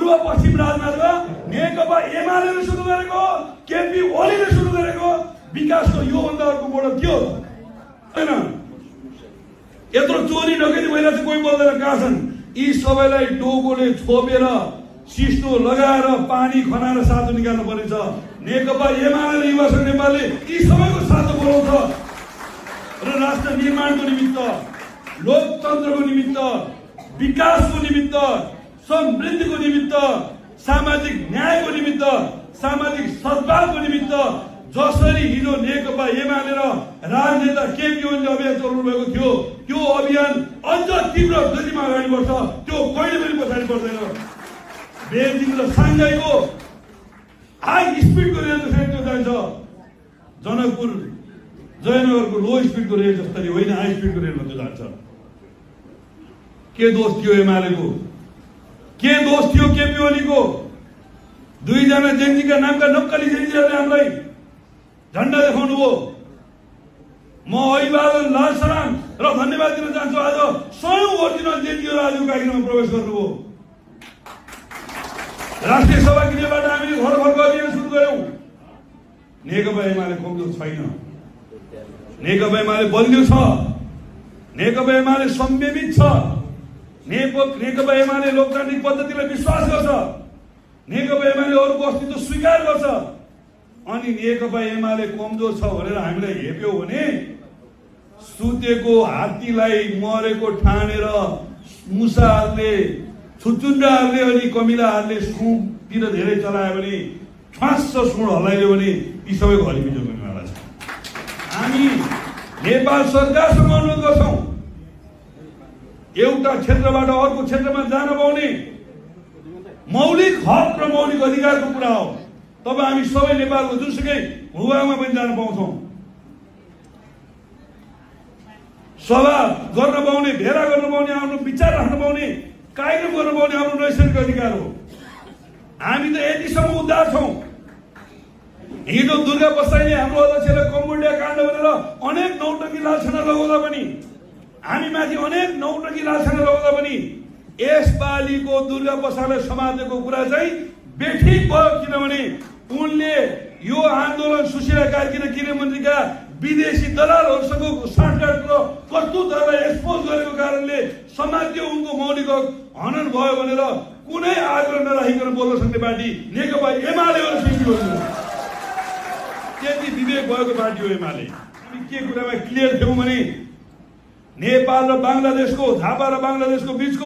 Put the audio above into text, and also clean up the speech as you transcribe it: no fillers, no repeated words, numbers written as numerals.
पूर्व-पश्चिम राजमार्ग नेकपा एमालेले सुरु गरेको, केपी ओलीले सुरु गरेको विकासको यो भन्दा अर्को बडो के हो? हैन। यत्रो चोरी डकैती भइरहेछ, कोही बोल्दैन कहाँ छन्? यी सबैलाई डोकोले छोपेर सिस्नो लगाएर पानी खनाएर सातो निकाल्नु पर्नेछ। नेकपा एमाले युवा संघ नेपालले यी सबैको सातो बोलाउँछ र राष्ट्र निर्माणको निमित्त, लोकतन्त्रको निमित्त, विकासको निमित्त, समृद्धिको निमित्त, सामाजिक न्यायको निमित्त, सामाजिक सद्भावको निमित्त जसरी हिजो नेकपा एमाले र राजनेता केपी ओलीले अभियान चलाउनु भएको थियो, त्यो अभियान अझ तीव्र गतिमा अगाडि बढ्छ। त्यो कहिले पनि पछाडि पर्दैन। बेजिङ र साङ्घाईको हाई स्पिडको रेल जसरी त्यो जान्छ, जनकपुर जयनगरको लो स्पिडको रेल जस्तै होइन, हाई स्पिडको रेलमा त्यो जान्छ। के दोष थियो एमालेको? के दोष थियो केपी ओलीको? दुईजना जेन्जीका नामका नक्कली जेन्जीहरूले हामीलाई झण्डा देखाउनु हो। म अभिवादन, लाल सलाम र धन्यवाद दिन चाहन्छु। आज 100औं ओरिजिनल जेन्जीहरू आज कार्यक्रममा प्रवेश गर्नुभयो। राष्ट्रिय सभा गृहबाट हामी घर घरको अभियान सुरु गर्यौं। नेकपा एमाले कमजोर छैन। नेकपा एमाले बलियो छ। नेकपा एमाले संयमित छ। नेकपा एमाले लोकतान्त्रिक पद्धतिलाई विश्वास गर्छ। नेकपा एमाले अरूको अस्तित्व स्वीकार गर्छ। अनि नेकपा एमाले कमजोर छ भनेर हामीलाई हेप्यो भने सुतेको हात्तीलाई मरेको ठानेर मुसाहरूले, छुचुन्डाहरूले अनि कमिलाहरूले सुँतिर धेरै चलायो भने, ठास्स सुँड हल्लाइदियो भने यी सबैको हलिमिजो गर्नेवाला छ। हामी नेपाल सरकारसँग अनुरोध गर्छौं, एउटा क्षेत्रबाट अर्को क्षेत्रमा जान पाउने मौलिक हक र मौलिक अधिकारको कुरा हो। तब हामी सबै नेपालको जुनसुकै भूभागमा पनि जान पाउँछौं। सभा गर्न पाउने, भेला गर्न पाउने, आफ्नो विचार राख्न पाउने, कार्यक्रम गर्न पाउने हाम्रो नैसर्गिक अधिकार हो। हामी त यतिसम्म उद्धार छौं। हिजो दुर्गा बसाइले हाम्रो अध्यक्षलाई कम्बोडिया काण्ड भनेर अनेक नौटंकी लाछना लगाउँदा पनि, हामी माथि अनेक नौटंकी लाछना लगाउँदा पनि यसपालिको दुर्गा बसाइलाई समातेको कुरा चाहिँ बेठिक भयो। किनभने उनले यो आन्दोलन सुशीला कार्की र गृहमन्त्रीका विदेशी दलालहरूसँगको साँठगाँठ र करतुतहरूलाई एक्सपोज गरेको कारणले समाजले उनको मौलिक हक हनन भयो भनेर कुनै आग्रह नराखिकन बोल्न सक्ने पार्टी नेकपा एमाले हो। त्यति विवेक भएको पार्टी हो एमाले। हामी के कुरामा क्लियर थियौं भने नेपाल र बंगलादेशको, झापा र बंगलादेशको बीचको